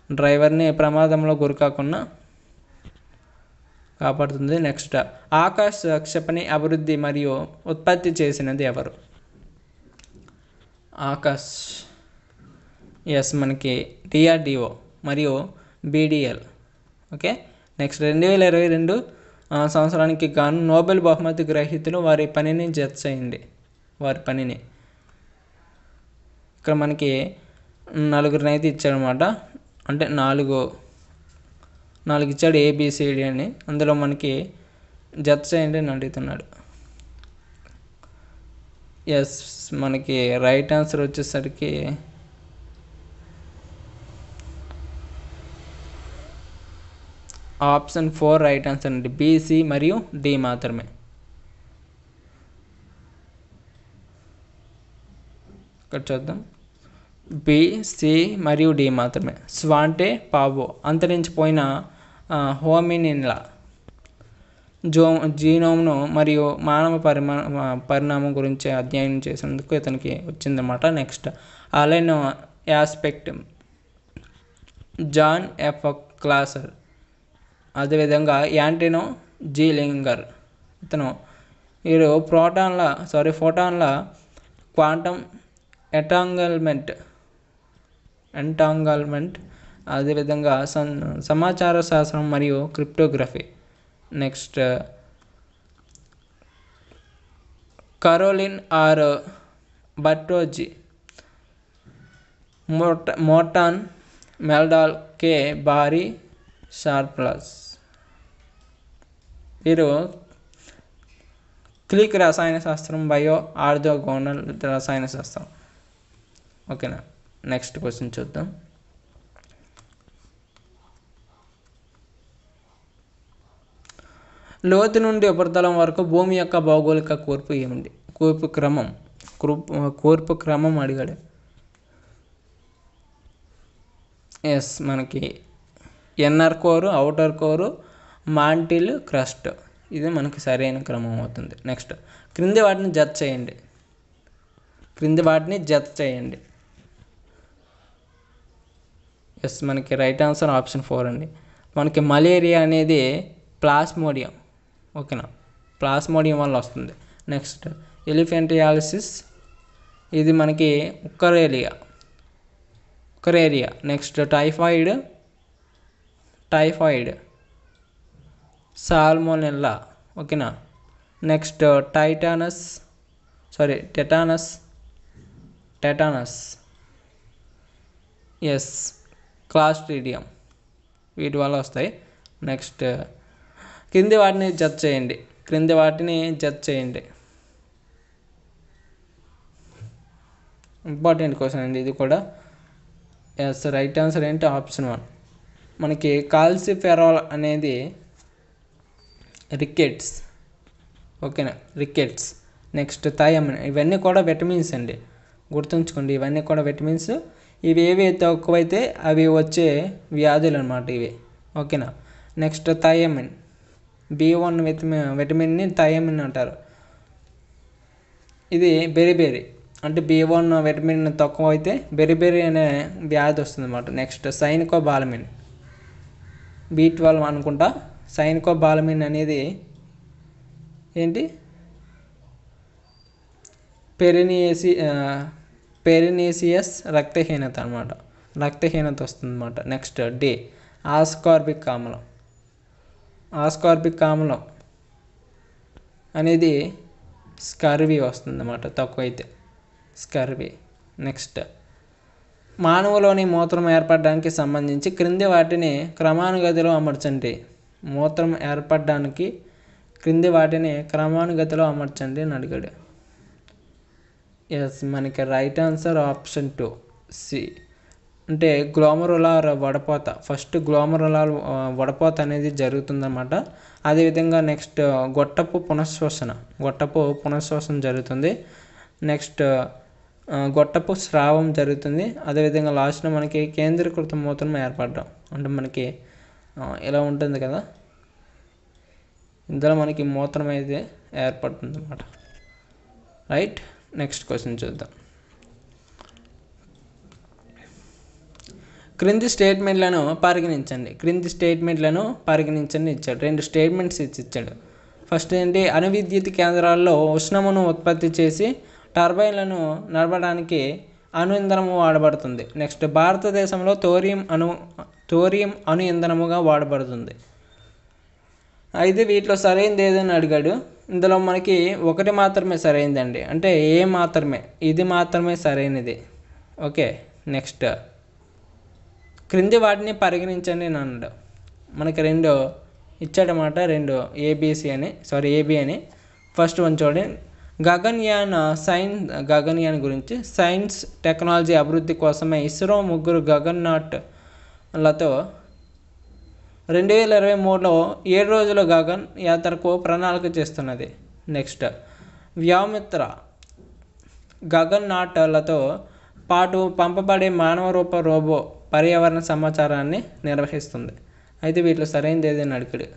డ్రైవర్ని ప్రమాదంలో గురికాకుండా కాపాడుతుంది. నెక్స్ట్ ఆకాశ్ క్షిపణి అభివృద్ధి మరియు ఉత్పత్తి చేసినది ఎవరు? ఆకాశ్. ఎస్, మనకి DRDO మరియు BDL. ఓకే. నెక్స్ట్ 2022 సంవత్సరానికి గాను నోబెల్ బహుమతి గ్రహీతలు వారి పనిని జడ్జ్ చేయండి. ఇక్కడ మనకి 4 అయితే ఇచ్చాడనమాట. అంటే 4 ఇచ్చాడు ABCD అని. అందులో మనకి జడ్జ్ చేయండి అని అడుగుతున్నాడు. ఎస్, మనకి రైట్ ఆన్సర్ వచ్చేసరికి ఆప్షన్ 4 రైట్ ఆన్సర్ అండి. B, C మరియు D మాత్రమే. ఇక్కడ చూద్దాం. B, C మరియు D మాత్రమే. స్వాంటే పావో అంతరించిపోయిన హోమినిన్ల జీనోమ్ను మరియు మానవ పరిణామం గురించి అధ్యయనం చేసినందుకు ఇతనికి వచ్చిందన్నమాట. Next Alain Aspect, John F Clauser, అదేవిధంగా యాంటోనో జీలింగర్. వీరు ఫోటాన్ల క్వాంటమ్ ఎంటాంగల్మెంట్, అదేవిధంగా సమాచార శాస్త్రం మరియు క్రిప్టోగ్రఫీ. నెక్స్ట్ కరోలిన్ ఆర్ బర్టోజీ, మోర్టాన్ మెల్డాల్, కే బారీ షార్ప్లస్. వీరు క్లిక్ రసాయన శాస్త్రం, బయో ఆర్థోగోనల్ రసాయన శాస్త్రం. ఓకేనా, నెక్స్ట్ క్వశ్చన్ చూద్దాం. లోతు నుండి ఉపరితలం వరకు భూమి యొక్క భౌగోళిక కూర్పు ఏమిటి? కూర్పు క్రమం అడిగాడు. ఎస్, మనకి ఇన్నర్ కోరు, అవుటర్ కోరు, మాంటిల్, క్రస్ట్. ఇది మనకి సరైన క్రమం అవుతుంది. నెక్స్ట్ క్రింది వాటిని జత చేయండి. ఎస్, మనకి రైట్ ఆన్సర్ ఆప్షన్ 4 అండి. మనకి మలేరియా అనేది ప్లాస్మోడియం. ఓకేనా, ప్లాస్మోడియం వల్ల వస్తుంది. నెక్స్ట్ ఎలిఫెంటియాలిసిస్, ఇది మనకి ఉకరేరియా. Next typhoid, salmonella. ఓకేనా, నెక్స్ట్ టెటానస్, ఎస్, క్లాస్ట్రీడియం, వీటి వల్ల వస్తాయి. నెక్స్ట్ క్రింది వాటిని జత చేయండి. ఇంపార్టెంట్ క్వశ్చన్ అండి ఇది కూడా. ఎస్, రైట్ ఆన్సర్ ఏంటి? ఆప్షన్ 1. మనకి కాల్సిఫెరాల్ అనేది రికెట్స్. ఓకేనా, రికెట్స్. నెక్స్ట్ థయామిన్, ఇవన్నీ కూడా విటమిన్స్ అండి, గుర్తుంచుకోండి. ఇవన్నీ కూడా విటమిన్స్. ఇవి ఏవి తక్కువైతే అవి వచ్చే వ్యాధులు అన్నమాట ఇవి. ఓకేనా, నెక్స్ట్ థయామిన్, B1 విటమిన్ని థయామిన్ అంటారు. ఇది బెరిబెరి, అంటే B1 విటమిన్ తక్కువ అయితే బెరిబెరి అనే వ్యాధి వస్తుంది అన్నమాట. నెక్స్ట్ సైనికోబాలమిన్, B12 అనుకుంటా. సైనికోబాలమిన్ అనేది ఏంటి? పెరినేసియస్ రక్తహీనత అనమాట, రక్తహీనత వస్తుంది అన్నమాట. నెక్స్ట్ డే ఆస్కార్బిక్ ఆమ్లం అనేది స్కర్వీ వస్తుంది అన్నమాట తక్కువైతే, స్కర్వీ. నెక్స్ట్ మానవులోని మూత్రం ఏర్పడడానికి సంబంధించి క్రింది వాటిని క్రమానుగతిలో అమర్చండి. మూత్రం ఏర్పడడానికి క్రింది వాటిని క్రమానుగతిలో అమర్చండి అని అడిగాడు. ఎస్, మనకి రైట్ ఆన్సర్ ఆప్షన్ 2 సి, అంటే గ్లోమరులార్ వడపోత. ఫస్ట్ గ్లోమరులార్ వడపోత అనేది జరుగుతుందన్నమాట. అదేవిధంగా నెక్స్ట్ గొట్టపు పునఃశ్వసన జరుగుతుంది. నెక్స్ట్ గొట్టపు స్రావం జరుగుతుంది. అదేవిధంగా లాస్ట్లో మనకి కేంద్రీకృత మూత్రం ఏర్పడడం, అంటే మనకి ఇలా ఉంటుంది కదా, ఇందులో మనకి మూత్రం అయితే ఏర్పడుతుంది అన్నమాట. రైట్, నెక్స్ట్ క్వశ్చన్ చూద్దాం. క్రింది స్టేట్మెంట్లను పరిగణించండి ఇచ్చాడు. 2 స్టేట్మెంట్స్ ఇచ్చాడు. ఫస్ట్ ఏంటి? అణు విద్యుత్ కేంద్రాల్లో ఉష్ణమును ఉత్పత్తి చేసి టర్బైన్లను నడపడానికి అణు ఇంధనము వాడబడుతుంది. నెక్స్ట్ భారతదేశంలో థోరియం అణు ఇంధనముగా వాడబడుతుంది. అయితే వీటిలో సరైనది ఏదని అడిగాడు. ఇందులో మనకి ఒకటి మాత్రమే సరైనదండి, అంటే ఇది మాత్రమే సరైనది. ఓకే, నెక్స్ట్ క్రింది వాటిని పరిగణించండి అని అన్నాడు. మనకి 2 ఇచ్చాడన్నమాట, 2 ఏబి అని. ఫస్ట్ వన్ చూడండి, గగన్యాన్ గురించి. సైన్స్ టెక్నాలజీ అభివృద్ధి కోసమే ఇస్రో 3 గగన్నాట్లతో 2023లో 7 రోజుల గగన్ యాత్రకు ప్రణాళిక చేస్తున్నది. నెక్స్ట్ వ్యోమిత్ర గగన్నాట్లతో పాటు పంపబడే మానవ రూప రోబో పర్యావరణ సమాచారాన్ని నిర్వహిస్తుంది. అయితే వీటిలో సరైనది ఏదైనా అడిగాడు.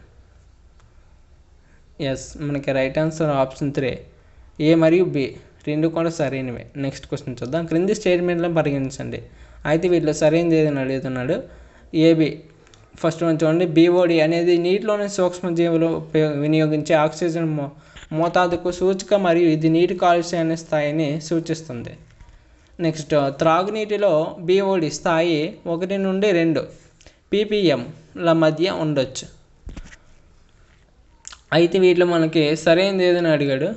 ఎస్, మనకి రైట్ ఆన్సర్ ఆప్షన్ 3 ఏ మరియు బి రెండు కూడా సరైనవే. నెక్స్ట్ క్వశ్చన్ చూద్దాం. క్రింది స్టేట్మెంట్లను పరిగణించండి. అయితే వీటిలో సరైనది ఏదైనా అడుగుతున్నాడు. ఏబి ఫస్ట్ వన్ చూడండి. బీఓడి అనేది నీటిలోని సూక్ష్మజీవులు వినియోగించే ఆక్సిజన్ మోతాదుకు సూచిక మరియు ఇది నీటి కాలుష్యాన్ని స్థాయిని సూచిస్తుంది. నెక్స్ట్ త్రాగునీటిలో బీఓడి స్థాయి 1 నుండి 2 ppmల మధ్య ఉండొచ్చు. అయితే వీటిలో మనకి సరైనది ఏదైనా అడిగాడు.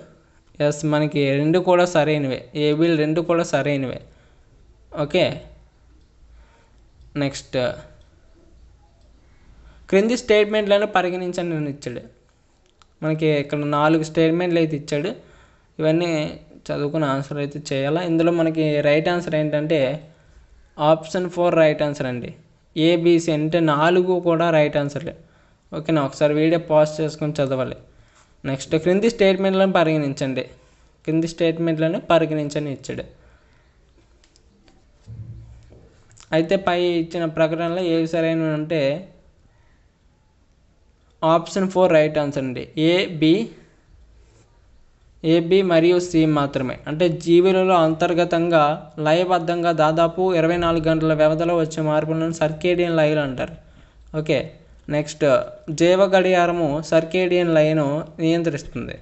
ఎస్, మనకి రెండు కూడా సరైనవే. ఏబీలు రెండు కూడా సరైనవే. ఓకే, నెక్స్ట్ క్రింది స్టేట్మెంట్లను పరిగణించండి అని ఇచ్చాడు. మనకి ఇక్కడ 4 స్టేట్మెంట్లు అయితే ఇచ్చాడు. ఇవన్నీ చదువుకుని ఆన్సర్ అయితే చేయాలా. ఇందులో మనకి రైట్ ఆన్సర్ ఏంటంటే ఆప్షన్ 4 రైట్ ఆన్సర్ అండి. ఏబిసి అంటే 4 కూడా రైట్ ఆన్సర్లే. ఓకేనా, ఒకసారి వీడియో పాజ్ చేసుకొని చదవాలి. నెక్స్ట్ క్రింది స్టేట్మెంట్లను పరిగణించండి. క్రింది స్టేట్మెంట్లను పరిగణించని ఇచ్చాడు. అయితే పై ఇచ్చిన ప్రకటనలో ఏవి సరైనవి అంటే ఆప్షన్ 4 రైట్ ఆన్సర్ అండి. ఏబి మరియు సి మాత్రమే. అంటే జీవులలో అంతర్గతంగా లయబద్ధంగా దాదాపు 24 గంటల వ్యవధిలో వచ్చే మార్పులను సర్కేడియన్ లయలు అంటారు. ఓకే, నెక్స్ట్ జీవ గడియారము సర్కేడియన్ లయను నియంత్రిస్తుంది.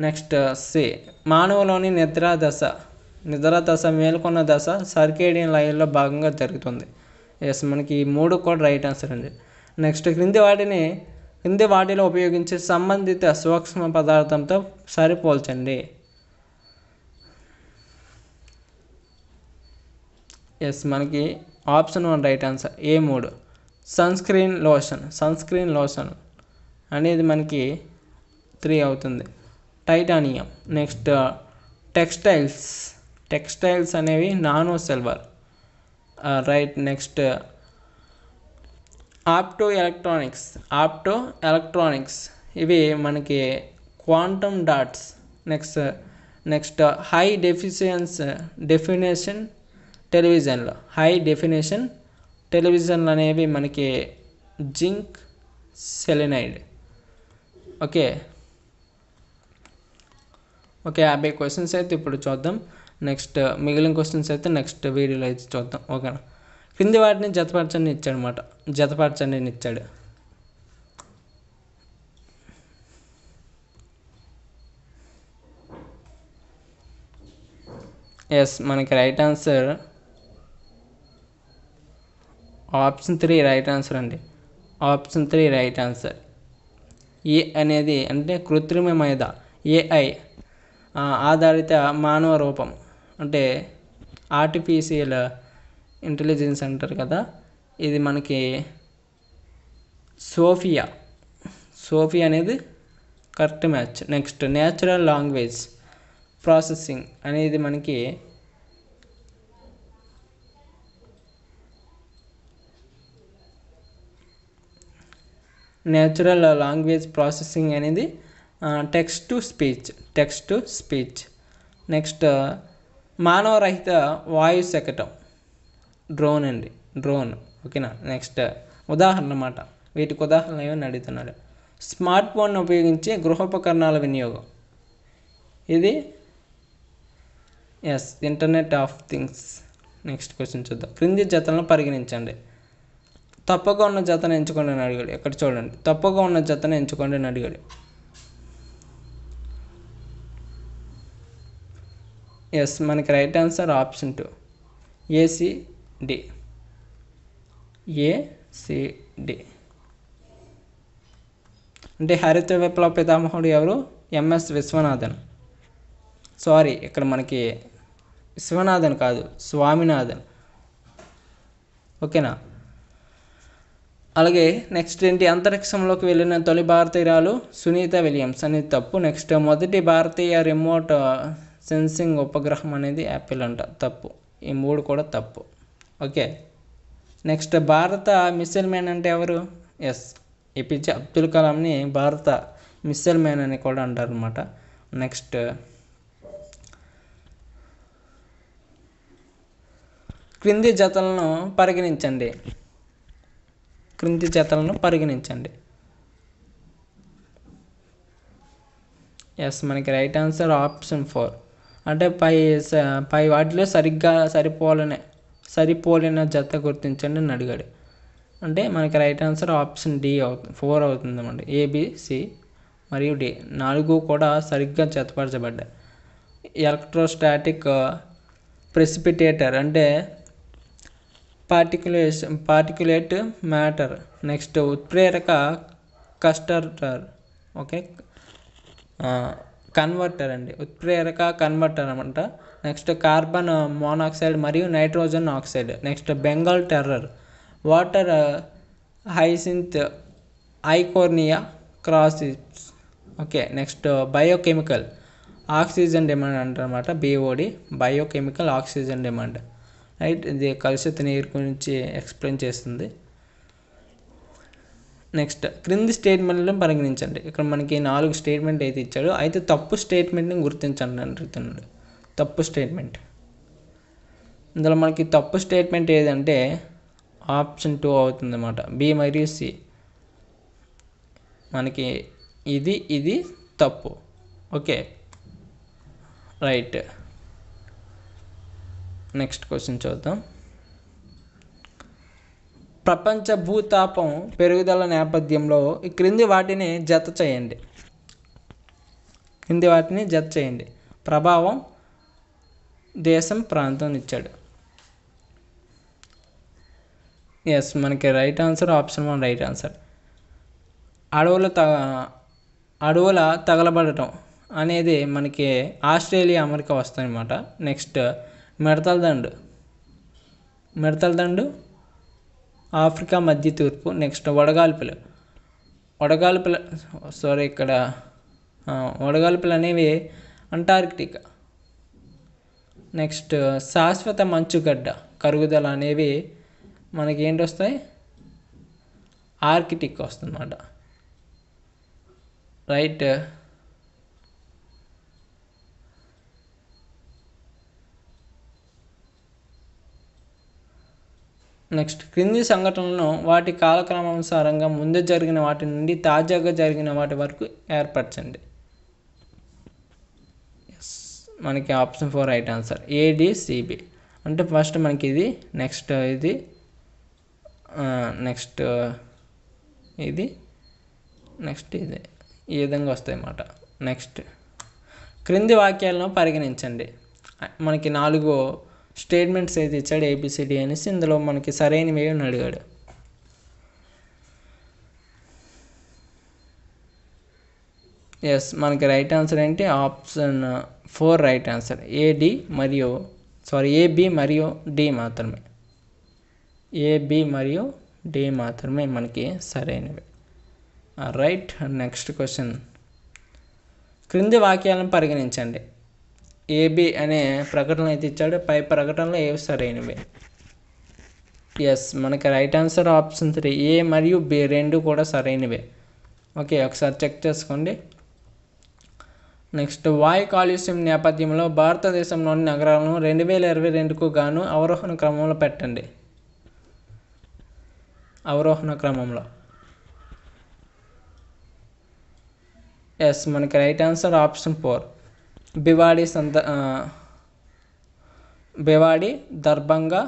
నెక్స్ట్ సి మానవులోని నిద్రా దశ మేల్కొన్న దశ సర్కేడియన్ లయల్లో భాగంగా జరుగుతుంది. ఎస్, మనకి ఈ 3 కూడా రైట్ ఆన్సర్ అండి. నెక్స్ట్ క్రింది వాటిలో ఉపయోగించే సంబంధిత సూక్ష్మ పదార్థంతో సరిపోల్చండి. ఎస్, మనకి option 1 right answer. A3 sunscreen lotion అనేది మనకి 3 అవుతుంది. టైటానియం. నెక్స్ట్ టెక్స్టైల్స్ అనేవి nano silver right. Next optoelectronics ఇవి మనకి quantum dots. Next high definition టెలివిజన్లు అనేవి మనకి జింక్ సెలెనైడ్. ఓకే, 50 క్వశ్చన్స్ అయితే ఇప్పుడు చూద్దాం. నెక్స్ట్ మిగిలిన క్వశ్చన్స్ అయితే నెక్స్ట్ వీడియోలో అయితే చూద్దాం. ఓకేనా, క్రింది వాటిని జతపరచండి ఇచ్చాడు. ఎస్, మనకి right answer option 3 right answer అండి. Option 3 right answer. ఏ అనేది అంటే కృత్రిమ మేధ, ఏఐ ఆధారిత మానవ రూపం అంటే ఆర్టిఫిషియల్ ఇంటెలిజెన్స్ అంటారు కదా, ఇది మనకి సోఫియా అనేది correct match. Next natural language processing అనేది మనకి టెక్స్ట్ టు స్పీచ్. నెక్స్ట్ మానవరహిత వాయు శకటం డ్రోన్. ఓకేనా, నెక్స్ట్ ఉదాహరణ అన్నమాట. వీటికి ఉదాహరణ ఏమని అడుగుతున్నాడు. స్మార్ట్ ఫోన్ ఉపయోగించే గృహోపకరణాల వినియోగం, ఇది yes internet of things. Next question చూద్దాం. క్రింది జతలను పరిగణించండి. తప్పుగా ఉన్న జతను ఎంచుకోండి అని అడిగాడు. ఇక్కడ చూడండి, తప్పుగా ఉన్న జతను ఎంచుకోండి అని అడిగాడు. ఎస్, మనకి రైట్ ఆన్సర్ ఆప్షన్ 2 ఏసిడి. అంటే హరిత విప్లవ పితామహుడు ఎవరు? ఎంఎస్ విశ్వనాథన్. సారీ, ఇక్కడ మనకి విశ్వనాథన్ కాదు, స్వామినాథన్. ఓకేనా, అలాగే నెక్స్ట్ ఏంటి, అంతరిక్షంలోకి వెళ్ళిన తొలి భారతీయురాలు సునీత విలియమ్స్ అనేది తప్పు. నెక్స్ట్ మొదటి భారతీయ రిమోట్ సెన్సింగ్ ఉపగ్రహం అనేది యాపిల్ అంట, తప్పు. ఈ 3 కూడా తప్పు. ఓకే, నెక్స్ట్ భారత మిస్సైల్ మ్యాన్ అంటే ఎవరు? ఎస్, ఏపీజే అబ్దుల్ కలాంని భారత మిస్సైల్ మ్యాన్ అని కూడా అంటారు అనమాట. నెక్స్ట్ క్రింది జతలను పరిగణించండి. ఎస్, మనకి రైట్ ఆన్సర్ ఆప్షన్ 4. అంటే పై వాటిలో సరిగ్గా సరిపోలిన జత గుర్తించండి అని అడిగాడు. అంటే మనకి రైట్ ఆన్సర్ ఆప్షన్ డి 4 అవుతుంది అన్నమాట. ఏబిసి మరియు డి 4 కూడా సరిగ్గా జతపరచబడ్డాయి. ఎలక్ట్రోస్టాటిక్ ప్రెసిపిటేటర్ అంటే పార్టికులేట్ మ్యాటర్. నెక్స్ట్ ఉత్ప్రేరక కస్టర్టర్. ఓకే, కన్వర్టర్ అండి, ఉత్ప్రేరక కన్వర్టర్ అనమాట. నెక్స్ట్ కార్బన్ మోనాక్సైడ్ మరియు nitrogen oxide. Next Bengal terror, water hyacinth Eichhornia crassipes. Okay, next biochemical oxygen demand అంటారన్నమాట. BOD, biochemical oxygen demand. Right, ఇది కలుషిత నీరు గురించి ఎక్స్ప్లెయిన్ చేస్తుంది. నెక్స్ట్ క్రింది స్టేట్మెంట్లను పరిగణించండి. ఇక్కడ మనకి 4 స్టేట్మెంట్ అయితే ఇచ్చాడు. అయితే తప్పు స్టేట్మెంట్ని గుర్తించండి అంటున్నాడు. తప్పు స్టేట్మెంట్, ఇందులో మనకి తప్పు స్టేట్మెంట్ ఏదంటే ఆప్షన్ 2 అవుతుంది అన్నమాట. బి మరియు సి. మనకి ఇది తప్పు. Okay, right. నెక్స్ట్ క్వశ్చన్ చూద్దాం. ప్రపంచ భూతాపం పెరుగుదల నేపథ్యంలో ఈ క్రింది వాటిని జత చేయండి. ప్రభావం, దేశం, ప్రాంతం ఇచ్చాడు. ఎస్, మనకి right answer option 1 right answer. అడవుల తగలబడటం అనేది మనకి ఆస్ట్రేలియా, అమెరికా వస్తాయన్నమాట. నెక్స్ట్ మిడతల దండు ఆఫ్రికా, మధ్య తూర్పు. నెక్స్ట్ వడగాల్పులు అనేవి అంటార్కిటికా. నెక్స్ట్ శాశ్వత మంచుగడ్డ కరుగుదల అనేవి మనకి ఏంటి వస్తాయి, ఆర్కిటిక్ వస్తుందన్నమాట. రైట్. నెక్స్ట్ క్రింది సంఘటనలను వాటి కాలక్రమానుసారంగా ముందు జరిగిన వాటి నుండి తాజాగా జరిగిన వాటి వరకు ఏర్పరచండి. ఎస్, మనకి ఆప్షన్ 4 రైట్ ఆన్సర్. ADCB అంటే ఫస్ట్ మనకి ఇది, నెక్స్ట్ ఇది, నెక్స్ట్ ఇది, నెక్స్ట్ ఇది, ఈ విధంగా వస్తాయి అన్నమాట. నెక్స్ట్ క్రింది వాక్యాలను పరిగణించండి. మనకి 4 స్టేట్మెంట్స్ అయితే ఇచ్చాడు ABCD అనేసి. ఇందులో మనకి సరైనవి అని అడిగాడు. ఎస్, మనకి రైట్ ఆన్సర్ ఏంటి ఆప్షన్ 4 రైట్ ఆన్సర్. AB మరియు D మాత్రమే. AB మరియు D మాత్రమే మనకి సరైనవి. రైట్. Next question. క్రింది వాక్యాలను పరిగణించండి. AB అనే ప్రకటన అయితే ఇచ్చాడు. పై ప్రకటనలో ఏవి సరైనవి? ఎస్, మనకి రైట్ ఆన్సర్ ఆప్షన్ 3 A మరియు B 2 కూడా సరైనవే. ఓకే, ఒకసారి చెక్ చేసుకోండి. నెక్స్ట్ వాయు కాలుష్యం నేపథ్యంలో భారతదేశంలోని నగరాలను 2022కు గాను అవరోహణ క్రమంలో పెట్టండి. అవరోహణ క్రమంలో. ఎస్, మనకి right answer option 4 Bhiwadi, Darbhanga,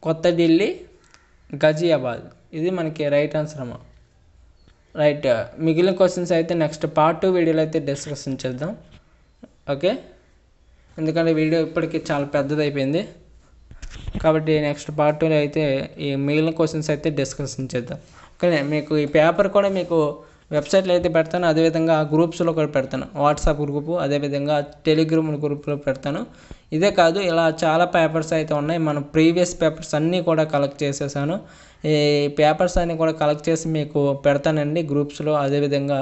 కొత్త ఢిల్లీ, గజియాబాద్. ఇది మనకి రైట్ ఆన్సర్ అమ్మా. రైట్. మిగిలిన క్వశ్చన్స్ అయితే నెక్స్ట్ పార్ట్ 2 వీడియోలో అయితే డిస్కషన్ చేద్దాం. ఓకే, ఎందుకంటే వీడియో ఇప్పటికీ చాలా పెద్దది అయిపోయింది కాబట్టి నెక్స్ట్ పార్ట్ 2లో అయితే ఈ మిగిలిన క్వశ్చన్స్ అయితే డిస్కషన్ చేద్దాం. ఓకే, మీకు ఈ పేపర్ కూడా మీకు వెబ్సైట్లో అయితే పెడతాను, అదేవిధంగా గ్రూప్స్లో కూడా పెడతాను. వాట్సాప్ గ్రూపు, అదేవిధంగా టెలిగ్రామ్ గ్రూప్లో పెడతాను. ఇదే కాదు, ఇలా చాలా పేపర్స్ అయితే ఉన్నాయి. మనం ప్రీవియస్ పేపర్స్ అన్నీ కూడా కలెక్ట్ చేసేసాను. ఈ పేపర్స్ అన్నీ కూడా కలెక్ట్ చేసి మీకు పెడతానండి గ్రూప్స్లో, అదేవిధంగా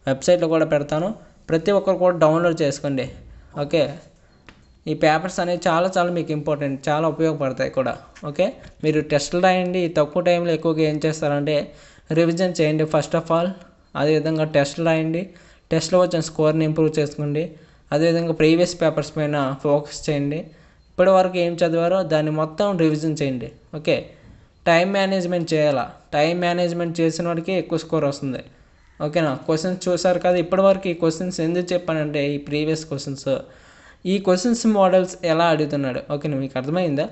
వెబ్సైట్లో కూడా పెడతాను. ప్రతి ఒక్కరు కూడా డౌన్లోడ్ చేసుకోండి. ఓకే, ఈ పేపర్స్ అనేవి చాలా మీకు ఇంపార్టెంట్, చాలా ఉపయోగపడతాయి కూడా. ఓకే, మీరు టెస్టులు రాయండి. తక్కువ టైంలో ఎక్కువగా ఏం చేస్తారంటే రివిజన్ చేయండి ఫస్ట్ ఆఫ్ ఆల్. అదేవిధంగా టెస్టులు రాయండి, టెస్ట్లో వచ్చిన స్కోర్ని ఇంప్రూవ్ చేసుకోండి. అదేవిధంగా ప్రీవియస్ పేపర్స్ పైన ఫోకస్ చేయండి. ఇప్పటివరకు ఏం చదివారో దాన్ని మొత్తం రివిజన్ చేయండి. ఓకే, టైం మేనేజ్మెంట్ చేయాలా. టైం మేనేజ్మెంట్ చేసిన వాడికి ఎక్కువ స్కోర్ వస్తుంది. ఓకేనా. క్వశ్చన్స్ చూసారు కదా. ఇప్పటివరకు ఈ క్వశ్చన్స్ ఎందుకు చెప్పానంటే ఈ ప్రీవియస్ క్వశ్చన్స్, ఈ క్వశ్చన్స్ మోడల్స్ ఎలా అడుగుతున్నాడు, ఓకేనా, మీకు అర్థమైందా.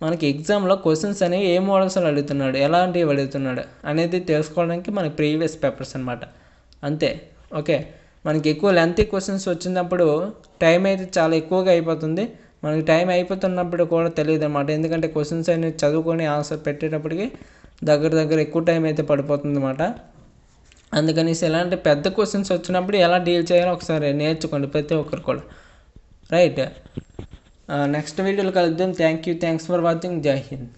మనకి ఎగ్జామ్లో క్వశ్చన్స్ అనేవి ఏ మోడల్స్లో అడుగుతున్నాడు, ఎలాంటివి అడుగుతున్నాడు అనేది తెలుసుకోవడానికి మనకి ప్రీవియస్ పేపర్స్ అనమాట, అంతే. ఓకే, మనకి ఎక్కువ లెంతీ క్వశ్చన్స్ వచ్చినప్పుడు టైం అయితే చాలా ఎక్కువగా అయిపోతుంది. మనకి టైం అయిపోతున్నప్పుడు కూడా తెలియదు అనమాట, ఎందుకంటే క్వశ్చన్స్ అనేవి చదువుకొని ఆన్సర్ పెట్టేటప్పటికి దగ్గర ఎక్కువ టైం అయితే పడిపోతుంది అనమాట. అందుకనేసి ఎలాంటి పెద్ద క్వశ్చన్స్ వచ్చినప్పుడు ఎలా డీల్ చేయాలో ఒకసారి నేర్చుకోండి ప్రతి ఒక్కరు కూడా, రైట్. నెక్స్ట్ వీడియోలో కలుద్దాం. Thanks for watching. జై హింద్.